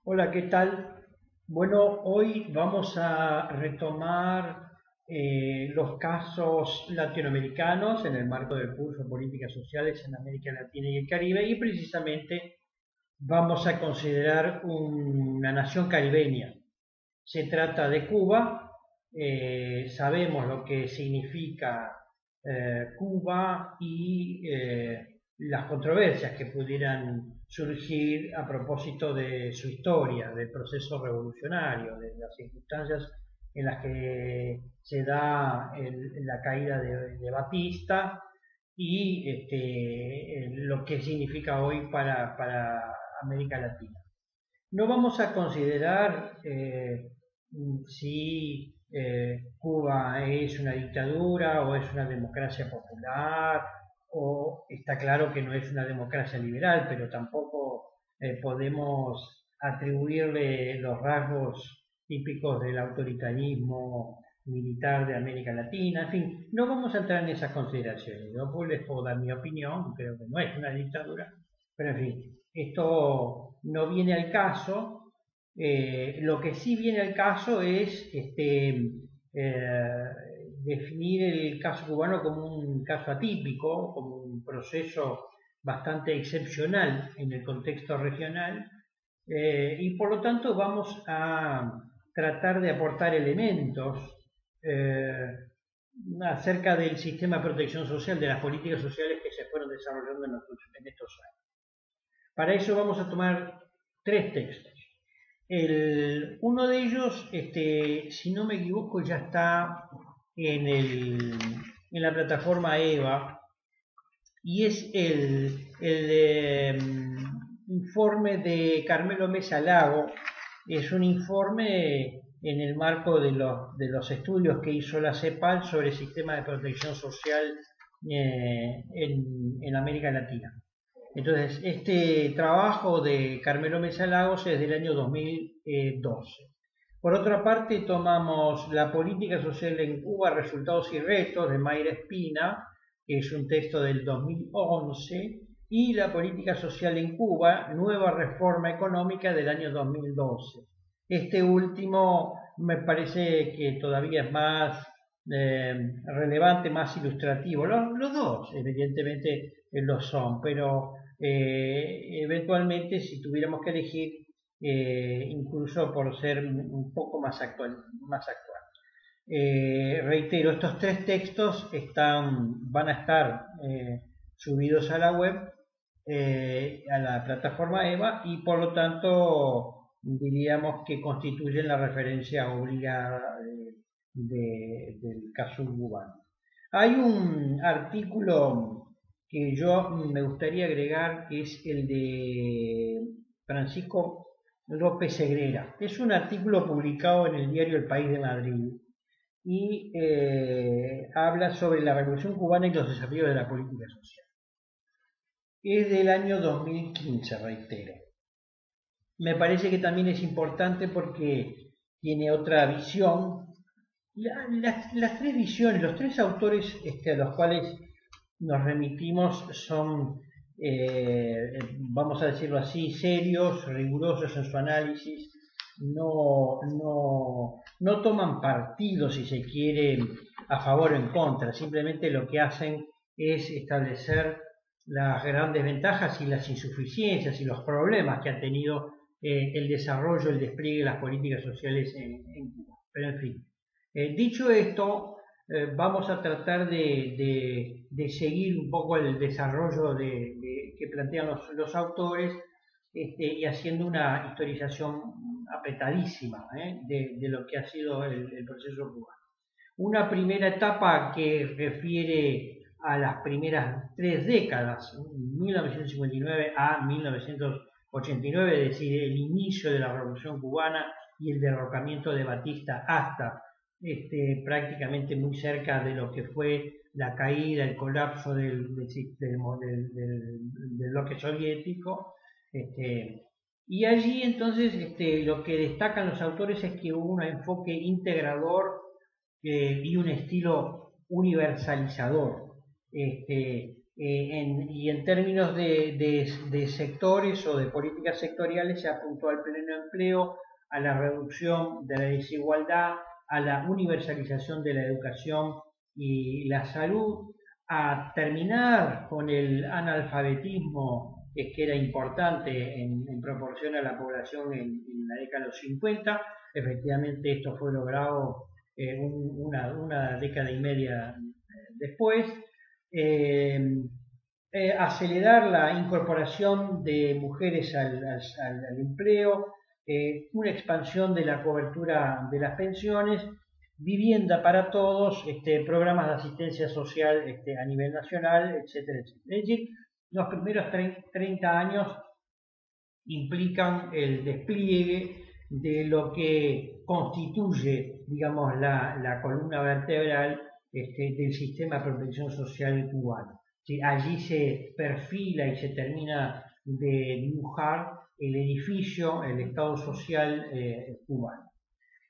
Hola, ¿qué tal? Bueno, hoy vamos a retomar los casos latinoamericanos en el marco del curso Políticas Sociales en América Latina y el Caribe y precisamente vamos a considerar una nación caribeña. Se trata de Cuba. Sabemos lo que significa Cuba y las controversias que pudieran surgir a propósito de su historia, del proceso revolucionario, de las circunstancias en las que se da la caída de Batista y lo que significa hoy para América Latina. No vamos a considerar si Cuba es una dictadura o es una democracia popular, o está claro que no es una democracia liberal, pero tampoco podemos atribuirle los rasgos típicos del autoritarismo militar de América Latina. En fin, no vamos a entrar en esas consideraciones. Yo pues les puedo dar mi opinión, creo que no es una dictadura, pero en fin, esto no viene al caso. Lo que sí viene al caso es definir el caso cubano como un caso atípico, como un proceso bastante excepcional en el contexto regional, y por lo tanto vamos a tratar de aportar elementos eh, acerca del sistema de protección social, de las políticas sociales que se fueron desarrollando en estos años. Para eso vamos a tomar tres textos. Uno de ellos, si no me equivoco, ya está en la plataforma EVA y es el informe de Carmelo Mesa Lago. Es un informe en el marco de los estudios que hizo la CEPAL sobre el sistema de protección social en América Latina. Entonces, este trabajo de Carmelo Mesa Lagos es del año 2012. Por otra parte, tomamos La política social en Cuba, resultados y retos de Mayra Espina, que es un texto del 2011, y La política social en Cuba, nueva reforma económica del año 2012. Este último me parece que todavía es más relevante, más ilustrativo. Los dos, evidentemente, lo son, pero eventualmente si tuviéramos que elegir, incluso por ser un poco más actual. Más actual. Reitero, estos tres textos van a estar subidos a la web, a la plataforma EVA, y por lo tanto diríamos que constituyen la referencia obligada del caso cubano. Hay un artículo que yo me gustaría agregar, que es el de Francisco López Segrera. Es un artículo publicado en el diario El País de Madrid y habla sobre la Revolución Cubana y los desafíos de la política social. Es del año 2015, reitero. Me parece que también es importante porque tiene otra visión. Las tres visiones, los tres autores a los cuales nos remitimos son, vamos a decirlo así, serios, rigurosos en su análisis, no toman partido, si se quiere, a favor o en contra, simplemente lo que hacen es establecer las grandes ventajas y las insuficiencias y los problemas que ha tenido el desarrollo, el despliegue de las políticas sociales en Cuba. Pero en fin, dicho esto, vamos a tratar de seguir un poco el desarrollo que plantean los autores, y haciendo una historización apretadísima de lo que ha sido el proceso cubano. Una primera etapa que refiere a las primeras tres décadas, 1959 a 1989, es decir, el inicio de la Revolución Cubana y el derrocamiento de Batista hasta prácticamente muy cerca de lo que fue la caída, el colapso del bloque soviético. Y allí entonces lo que destacan los autores es que hubo un enfoque integrador y un estilo universalizador. y en términos de sectores o de políticas sectoriales se apuntó al pleno empleo, a la reducción de la desigualdad, a la universalización de la educación y la salud, a terminar con el analfabetismo que era importante en proporción a la población en la década de los 50. Efectivamente esto fue logrado una década y media después. Acelerar la incorporación de mujeres al empleo, una expansión de la cobertura de las pensiones, vivienda para todos, programas de asistencia social a nivel nacional, etcétera, etcétera. Es decir, los primeros 30 años implican el despliegue de lo que constituye, digamos, la columna vertebral del sistema de protección social cubano. ¿Sí? Allí se perfila y se termina de dibujar el edificio, el Estado social cubano.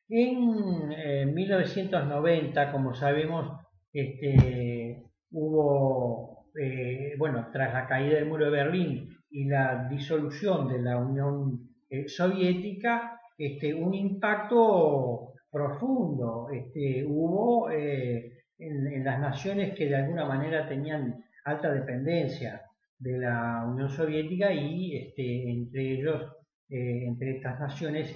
En 1990, como sabemos, hubo, bueno, tras la caída del muro de Berlín y la disolución de la Unión Soviética, un impacto profundo hubo en las naciones que de alguna manera tenían alta dependencia de la Unión Soviética y entre ellos, entre estas naciones,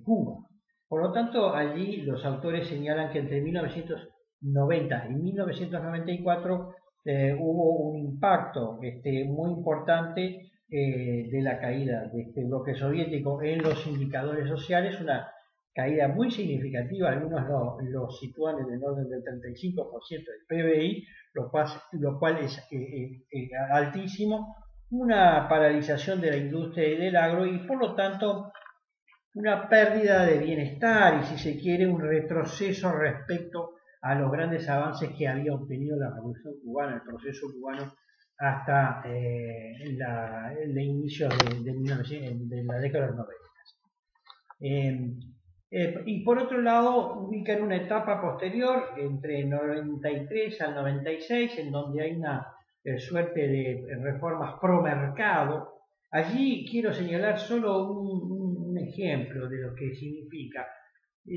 Cuba. Por lo tanto, allí los autores señalan que entre 1990 y 1994 hubo un impacto muy importante de la caída de este bloque soviético en los indicadores sociales, una caída muy significativa, algunos lo sitúan en el orden del 35% del PBI, lo cual es altísimo, una paralización de la industria y del agro y por lo tanto una pérdida de bienestar y, si se quiere, un retroceso respecto a los grandes avances que había obtenido la Revolución Cubana, el proceso cubano, hasta el inicio de la década de los 90. Y por otro lado, ubica en una etapa posterior, entre el 93 al 96, en donde hay una suerte de reformas pro mercado. Allí quiero señalar solo un ejemplo de lo que significa.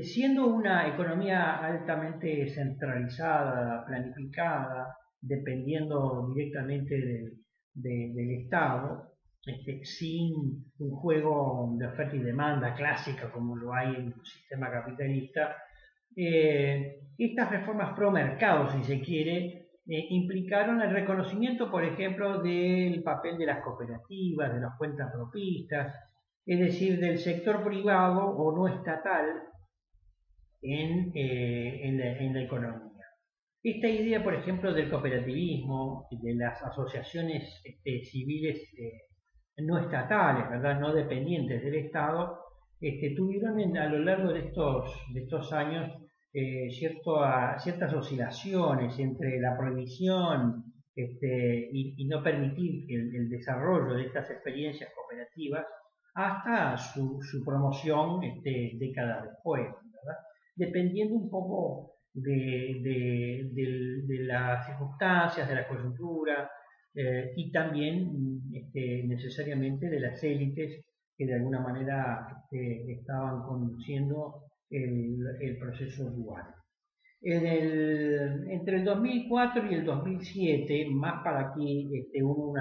Siendo una economía altamente centralizada, planificada, dependiendo directamente del Estado, sin un juego de oferta y demanda clásica como lo hay en un sistema capitalista, estas reformas pro mercado, si se quiere, implicaron el reconocimiento, por ejemplo, del papel de las cooperativas, de las cuentas propistas, es decir, del sector privado o no estatal en la economía. Esta idea, por ejemplo, del cooperativismo, de las asociaciones civiles no estatales, ¿verdad? No dependientes del Estado, tuvieron a lo largo de estos años ciertas oscilaciones entre la prohibición y no permitir el desarrollo de estas experiencias cooperativas hasta su promoción décadas después, ¿verdad? Dependiendo un poco de las circunstancias, de la coyuntura y también necesariamente de las élites que de alguna manera estaban conduciendo el proceso cubano. Entre el 2004 y el 2007, más para aquí, hubo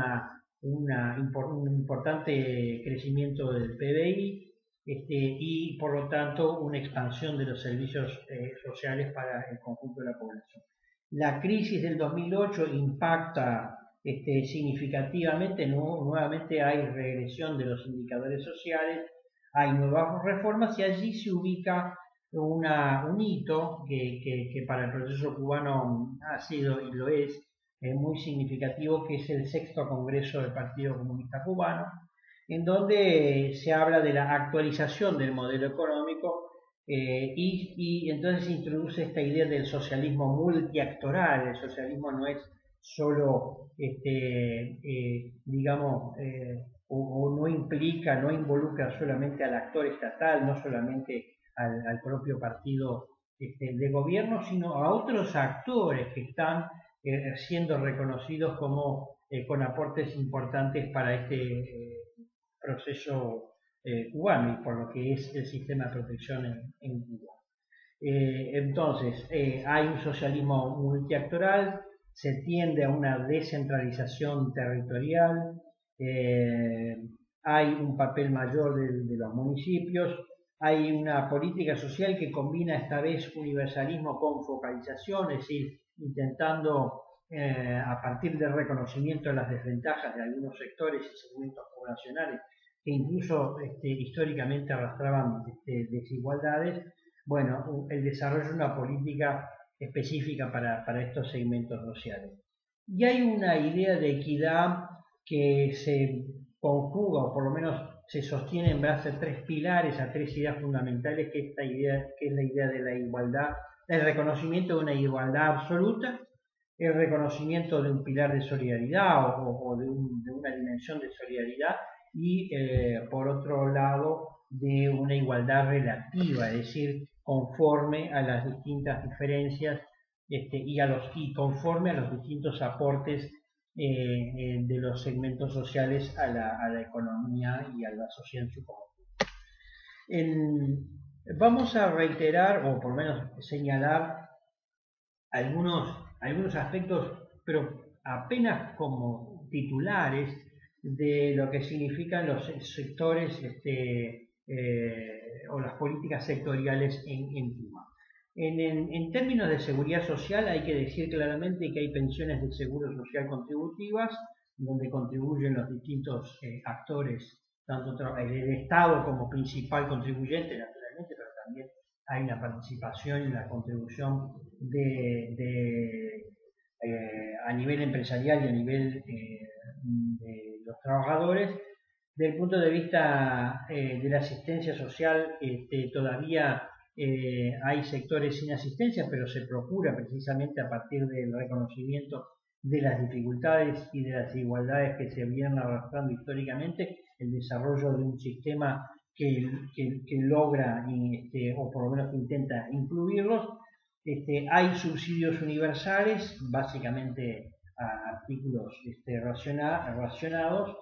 un importante crecimiento del PBI y por lo tanto una expansión de los servicios sociales para el conjunto de la población. La crisis del 2008 impacta significativamente, nuevamente hay regresión de los indicadores sociales, hay nuevas reformas y allí se ubica un hito que para el proceso cubano ha sido y lo es muy significativo, que es el 6º Congreso del Partido Comunista Cubano, en donde se habla de la actualización del modelo económico y entonces se introduce esta idea del socialismo multiactoral. El socialismo no es solo, digamos, o no implica, no involucra solamente al actor estatal, no solamente al propio partido de gobierno, sino a otros actores que están siendo reconocidos como con aportes importantes para este proceso cubano y por lo que es el sistema de protección en Cuba. Entonces, hay un socialismo multiactoral, se tiende a una descentralización territorial, hay un papel mayor de los municipios, hay una política social que combina esta vez universalismo con focalización, es decir, intentando a partir del reconocimiento de las desventajas de algunos sectores y segmentos poblacionales que incluso históricamente arrastraban desigualdades, bueno, el desarrollo de una política específica para estos segmentos sociales. Y hay una idea de equidad que se conjuga, o por lo menos se sostiene en base a tres pilares, a tres ideas fundamentales, que es la idea de la igualdad, el reconocimiento de una igualdad absoluta, el reconocimiento de un pilar de solidaridad o de una dimensión de solidaridad y por otro lado de una igualdad relativa, es decir, conforme a las distintas diferencias y conforme a los distintos aportes de los segmentos sociales a la economía y a la sociedad en su conjunto. Vamos a reiterar, o por lo menos señalar, algunos aspectos, pero apenas como titulares, de lo que significan los sectores o las políticas sectoriales en Cuba. En términos de seguridad social hay que decir claramente que hay pensiones de seguro social contributivas, donde contribuyen los distintos actores, tanto el Estado como principal contribuyente, naturalmente, pero también hay una participación y una contribución a nivel empresarial y a nivel de los trabajadores. Desde el punto de vista de la asistencia social, todavía hay sectores sin asistencia, pero se procura precisamente a partir del reconocimiento de las dificultades y de las desigualdades que se vienen arrastrando históricamente, el desarrollo de un sistema que logra, o por lo menos que intenta incluirlos. Hay subsidios universales, básicamente a artículos racionados.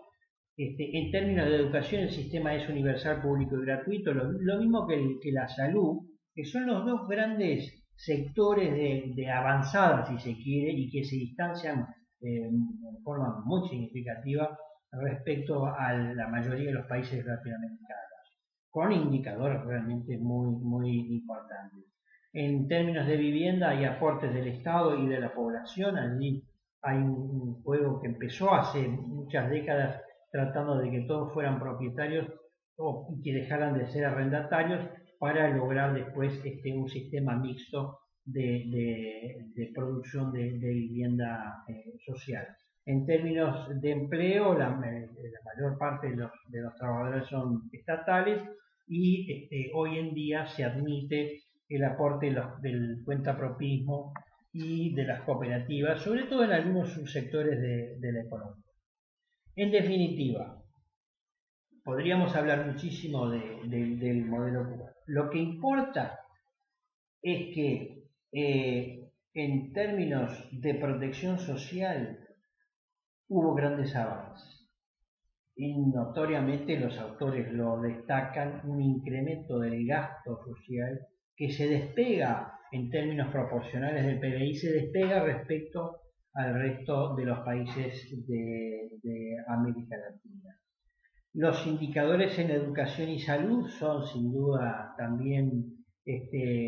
En términos de educación, el sistema es universal, público y gratuito, lo mismo que la salud, que son los dos grandes sectores de avanzada, si se quiere, y que se distancian de forma muy significativa respecto a la mayoría de los países latinoamericanos, con indicadores realmente muy importantes. En términos de vivienda hay aportes del Estado y de la población. Allí hay un juego que empezó hace muchas décadas tratando de que todos fueran propietarios y que dejaran de ser arrendatarios para lograr después un sistema mixto de producción de vivienda social. En términos de empleo, la mayor parte de los trabajadores son estatales y hoy en día se admite el aporte del cuentapropismo y de las cooperativas, sobre todo en algunos subsectores de la economía. En definitiva, podríamos hablar muchísimo del modelo cubano. Lo que importa es que en términos de protección social hubo grandes avances. Y notoriamente los autores lo destacan, un incremento del gasto social que se despega en términos proporcionales del PBI, se despega respecto al resto de los países de América Latina. Los indicadores en educación y salud son sin duda también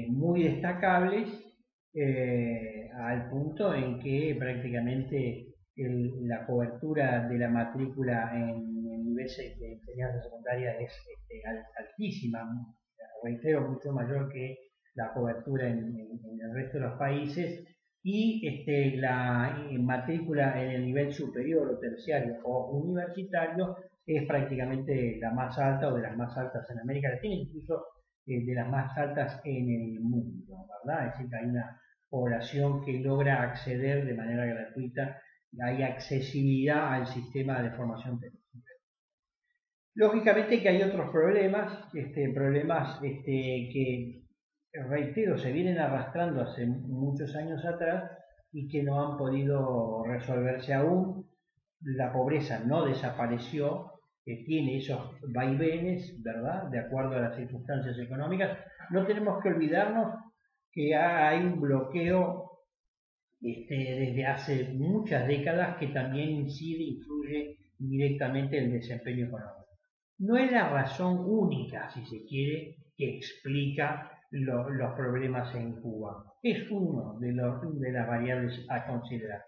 muy destacables, al punto en que prácticamente la cobertura de la matrícula en el nivel de enseñanza secundaria es altísima, reitero, mucho mayor que la cobertura en el resto de los países, y la matrícula en el nivel superior o terciario o universitario es prácticamente la más alta o de las más altas en América Latina, incluso de las más altas en el mundo, ¿verdad? Es decir, que hay una población que logra acceder de manera gratuita, hay accesibilidad al sistema de formación técnica. Lógicamente que hay otros problemas, que, reitero, se vienen arrastrando hace muchos años atrás, y que no han podido resolverse aún. La pobreza no desapareció, tiene esos vaivenes, ¿verdad?, de acuerdo a las circunstancias económicas. No tenemos que olvidarnos que hay un bloqueo desde hace muchas décadas que también influye directamente en el desempeño económico. No es la razón única, si se quiere, que explica los problemas en Cuba. Es uno de las variables a considerar.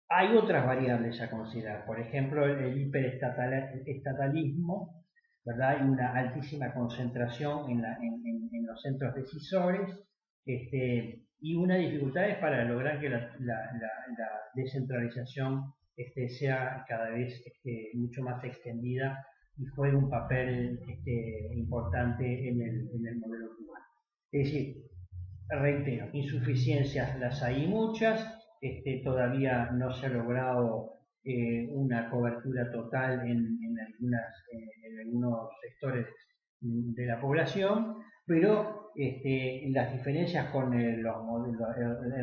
Hay otras variables a considerar, por ejemplo, el hiperestatalismo, ¿verdad? Hay una altísima concentración en los centros decisores, y unas dificultades para lograr que la descentralización sea cada vez mucho más extendida y juegue un papel importante en el modelo cubano. Es decir, reitero, insuficiencias las hay muchas, todavía no se ha logrado una cobertura total en algunos sectores de la población, pero las diferencias con el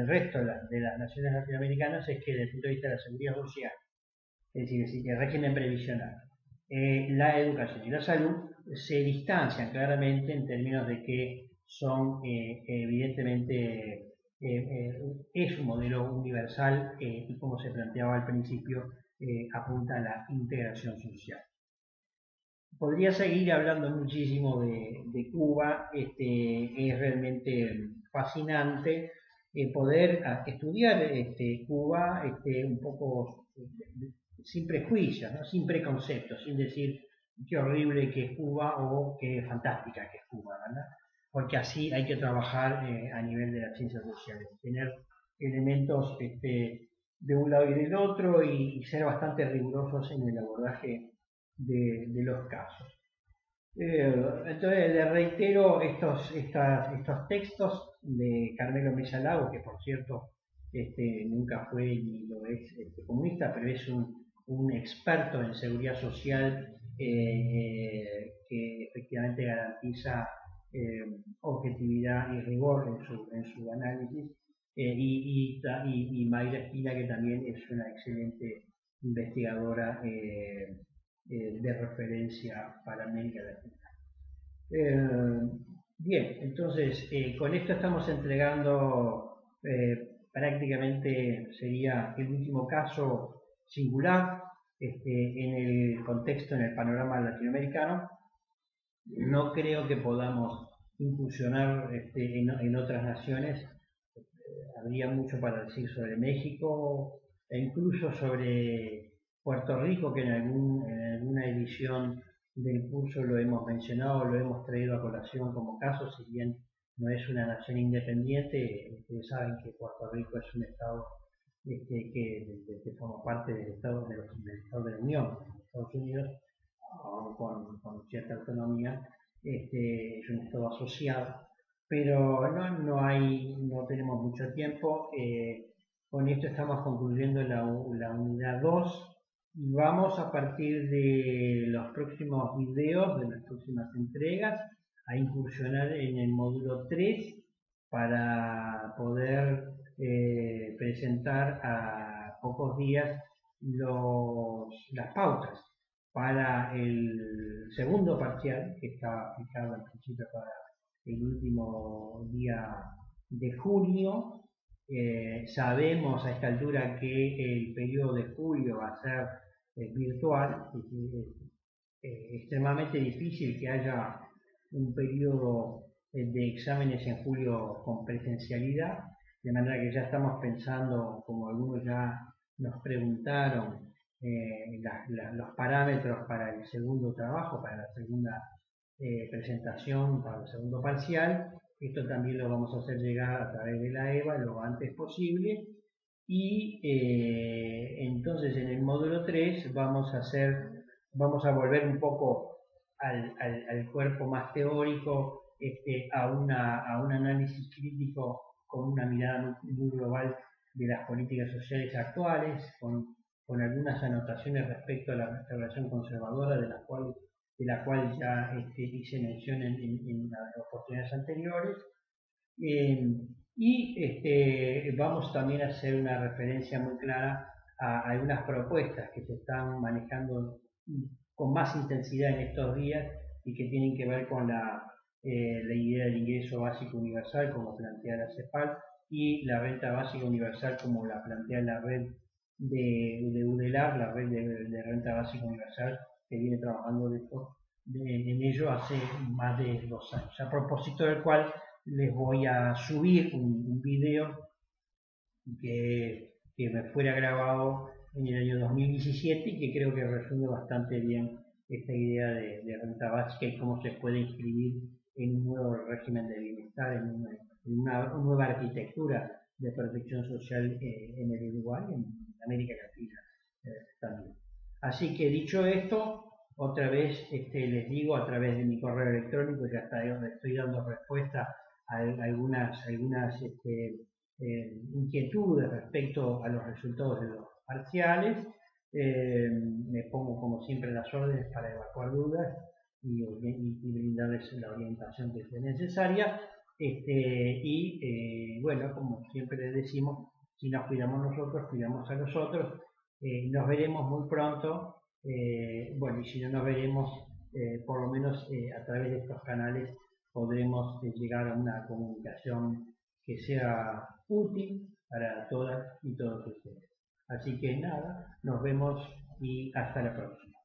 resto de las naciones latinoamericanas es que desde el punto de vista de la seguridad social, es decir, el régimen previsional, la educación y la salud se distancian claramente en términos de que son evidentemente es un modelo universal y como se planteaba al principio apunta a la integración social. Podría seguir hablando muchísimo de Cuba, es realmente fascinante poder estudiar Cuba un poco sin prejuicios, ¿no?, sin preconceptos, sin decir qué horrible que es Cuba o qué fantástica que es Cuba, ¿verdad? Porque así hay que trabajar a nivel de las ciencias sociales, tener elementos de un lado y del otro y ser bastante rigurosos en el abordaje de los casos. Entonces le reitero estos textos de Carmelo Mesa Lago, que por cierto nunca fue ni lo es comunista, pero es un experto en seguridad social que efectivamente garantiza objetividad y rigor en su análisis, y Mayra Espina, que también es una excelente investigadora de referencia para América Latina. Bien, entonces con esto estamos entregando prácticamente sería el último caso singular en el contexto, en el panorama latinoamericano. No creo que podamos incursionar en otras naciones. Habría mucho para decir sobre México e incluso sobre Puerto Rico, que en alguna edición del curso lo hemos mencionado, lo hemos traído a colación como caso, si bien no es una nación independiente. Ustedes saben que Puerto Rico es un estado que forma parte del estado de la Unión, de Estados Unidos, con cierta autonomía, es un estado asociado, pero no tenemos mucho tiempo. Con esto estamos concluyendo la unidad 2 y vamos a partir de los próximos videos, de las próximas entregas, a incursionar en el módulo 3 para poder presentar a pocos días las pautas para el segundo parcial, que está fijado al principio para el último día de junio. Sabemos a esta altura que el periodo de julio va a ser virtual. Es extremadamente difícil que haya un periodo de exámenes en julio con presencialidad, de manera que ya estamos pensando, como algunos ya nos preguntaron, los parámetros para el segundo trabajo, para la segunda presentación, para el segundo parcial. Esto también lo vamos a hacer llegar a través de la EVA lo antes posible. Y entonces en el módulo 3 vamos a volver un poco al cuerpo más teórico, a un análisis crítico con una mirada muy global de las políticas sociales actuales, con algunas anotaciones respecto a la restauración conservadora, de la cual ya hice mención en las oportunidades anteriores. Y vamos también a hacer una referencia muy clara a algunas propuestas que se están manejando con más intensidad en estos días y que tienen que ver con la idea del ingreso básico universal, como plantea la CEPAL, y la renta básica universal, como la plantea la red de UDELAR, la red de renta básica universal, que viene trabajando en ello hace más de 2 años. A propósito del cual les voy a subir un video que me fuera grabado en el año 2017 y que creo que resume bastante bien esta idea de renta básica y cómo se puede inscribir en un nuevo régimen de bienestar, en una nueva arquitectura de protección social en el Uruguay y en América Latina también. Así que dicho esto, otra vez les digo a través de mi correo electrónico, ya estoy dando respuesta a algunas inquietudes respecto a los resultados de los parciales. Me pongo como siempre las órdenes para evacuar dudas y brindarles la orientación que sea necesaria. Bueno, como siempre les decimos, si nos cuidamos nosotros, cuidamos a los otros. Nos veremos muy pronto. Bueno, y si no nos veremos, por lo menos a través de estos canales podremos llegar a una comunicación que sea útil para todas y todos ustedes. Así que nada, nos vemos y hasta la próxima.